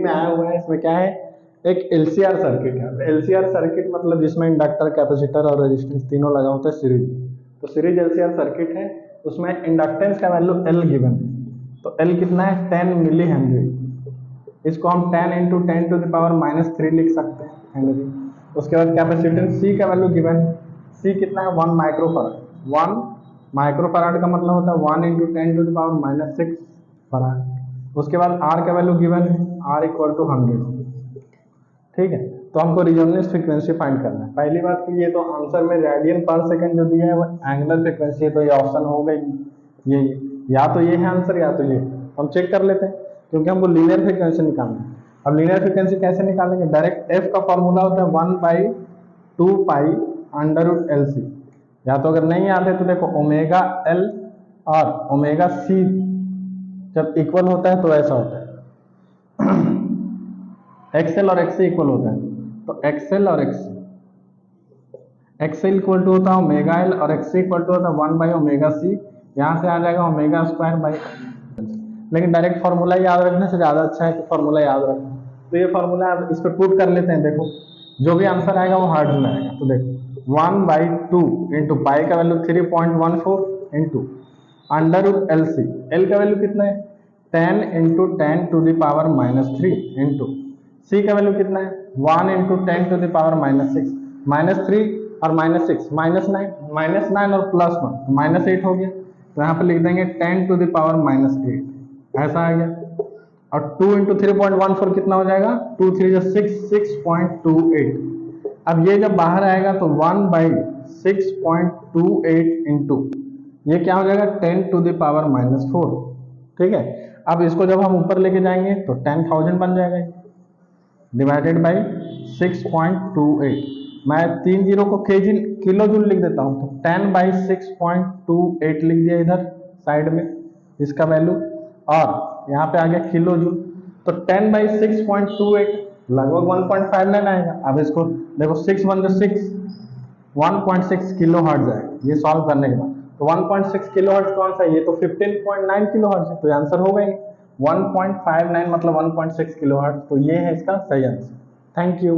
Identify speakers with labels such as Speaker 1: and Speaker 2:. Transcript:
Speaker 1: में आया हुआ है, इसमें क्या है, एक LCR सर्किट है। LCR सर्किट मतलब जिसमें इंडक्टर, कैपेसिटर और रेजिस्टेंस तीनों लगा होता है सीरीज। तो सीरीज LCR सर्किट है, उसमें इंडक्टेंस का वैल्यू L गिवन है। तो L कितना है, 10 मिली हेनरी। इसको हम 10 × 10⁻³ लिख सकते हैं हेनरी। उसके बाद कैपेसिटेंस C का वैल्यू गिवन है, C कितना है, 1 माइक्रोफैराड। 1 माइक्रोफैराड का मतलब होता है 1 × 10⁻⁶ फराड। उसके बाद R का वैल्यू गिवन है, R = 100। ठीक है, तो हमको रिजोनेंस फ्रीक्वेंसी फाइंड करना है। पहली बात कि ये तो आंसर में रेडियन पर सेकंड जो दिया है वो एंगुलर फ्रीक्वेंसी है, तो ये ऑप्शन हो गई, ये या तो ये है आंसर या तो ये। हम चेक कर लेते हैं, क्योंकि हमको लीनियर फ्रीक्वेंसी निकालना है। अब लीनियर फ्रीक्वेंसी कैसे निकालेंगे, डायरेक्ट f का फॉर्मूला होता है 1/2π√LC। या तो अगर नहीं आते तो देखो ओमेगा L और ओमेगा C जब इक्वल होता है तो ऐसा होता है, XL और XC इक्वल होता है। तो XL और XC, XL इक्वल टू होता है ओमेगा L और XC इक्वल टू होता है 1/ωc। यहाँ से आ जाएगा ω²। लेकिन डायरेक्ट फार्मूला याद रखने से ज़्यादा अच्छा है कि फार्मूला याद रखना। तो ये फार्मूला आप इस पर पुट कर लेते हैं। देखो जो भी आंसर आएगा वो हर्ट्ज में आएगा। तो देखो 1/2 इंटू पाई का वैल्यू 3.14 इंटू √LC। L का वैल्यू कितना है, 10 × 10⁻³ इंटू C का वैल्यू कितना है, 1 × 10⁻⁻6। -3 और -6 -9 और +1 तो -8 हो गया। तो यहाँ पे लिख देंगे 10⁻⁻8, ऐसा आ गया। और 2 × 3.14 कितना हो जाएगा, 2 3 6, 6.28। अब ये जब बाहर आएगा तो 1/6.28 इंटू ये क्या हो जाएगा, 10⁻⁻4। ठीक है, अब इसको जब हम ऊपर लेके जाएंगे तो 10,000 बन जाएगा, डिवाइडेड बाई 6.28। मैं 3 जीरो को किलो जूल लिख देता हूँ, तो 10/6.28 लिख दिया इधर साइड में इसका वैल्यू, और यहाँ पे आ गया किलो जूल। तो 10/6.28 लगभग 1.59 आएगा। अब इसको देखो 6 1 6, 1.6 किलो हर्ट्ज आएगा ये सॉल्व करने के बाद। तो 1.6 किलो हर्ट्ज कौन सा है, ये तो 15.9 किलो हर्ट्ज है। तो आंसर हो गई 1.59 मतलब 1.6 किलो हर्ट्ज। तो ये है इसका सही आंसर। Thank you.